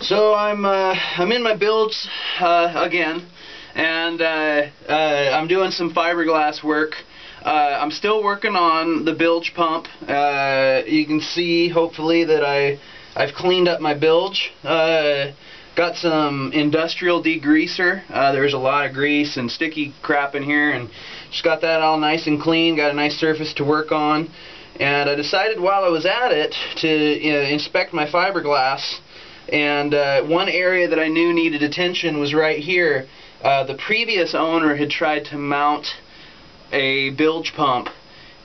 So I'm in my builds again, and I'm doing some fiberglass work. I'm still working on the bilge pump. You can see hopefully that I've cleaned up my bilge. Got some industrial degreaser. There's a lot of grease and sticky crap in here, and just got that all nice and clean. Got a nice surface to work on, and I decided while I was at it to inspect my fiberglass. And one area that I knew needed attention was right here. The previous owner had tried to mount a bilge pump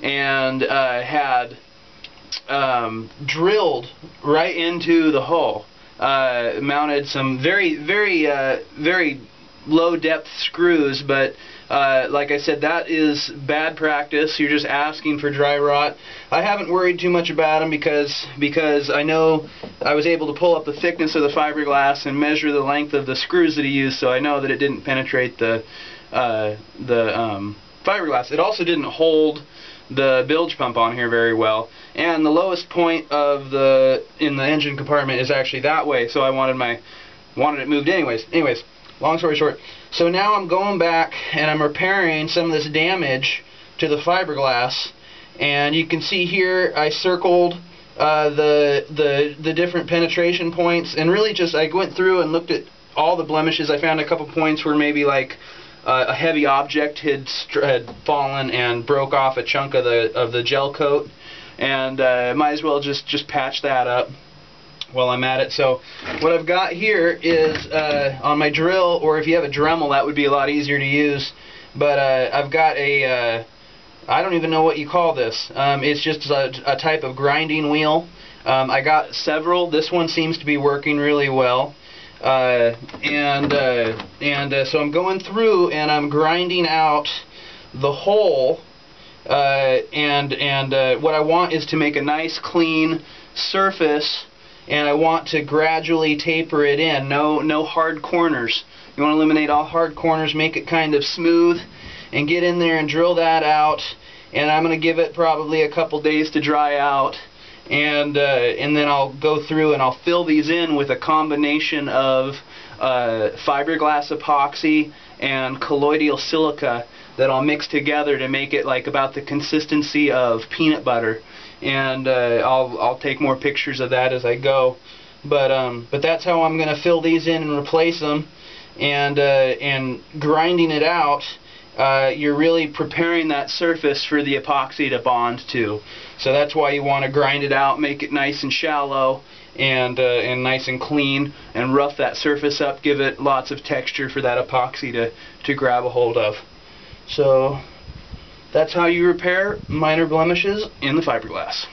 and had drilled right into the hull. Mounted some very low depth screws, but like I said, that is bad practice. You're just asking for dry rot. I haven't worried too much about them because I know I was able to pull up the thickness of the fiberglass and measure the length of the screws that he used, so I know that it didn't penetrate the fiberglass. It also didn't hold the bilge pump on here very well, and the lowest point of in the engine compartment is actually that way, so I wanted it moved anyways. Long story short, so now I'm going back and I'm repairing some of this damage to the fiberglass, and you can see here I circled the different penetration points, and really just I went through and looked at all the blemishes. I found a couple points where maybe like a heavy object had fallen and broke off a chunk of the gel coat, and might as well just patch that up while I'm at it. So what I've got here is on my drill, or if you have a Dremel, that would be a lot easier to use, but I've got a I don't even know what you call this. It's just a type of grinding wheel. I got several. This one seems to be working really well. So I'm going through and I'm grinding out the hole, and what I want is to make a nice clean surface, and I want to gradually taper it in. No hard corners. You want to eliminate all hard corners, make it kind of smooth, and get in there and drill that out. And I'm going to give it probably a couple days to dry out, and then I'll go through and I'll fill these in with a combination of fiberglass epoxy and colloidal silica that I'll mix together to make it like about the consistency of peanut butter. And I'll take more pictures of that as I go. But that's how I'm going to fill these in and replace them. And grinding it out, you're really preparing that surface for the epoxy to bond to. So that's why you want to grind it out, make it nice and shallow, and nice and clean, and rough that surface up, give it lots of texture for that epoxy to grab a hold of. So that's how you repair minor blemishes in the fiberglass.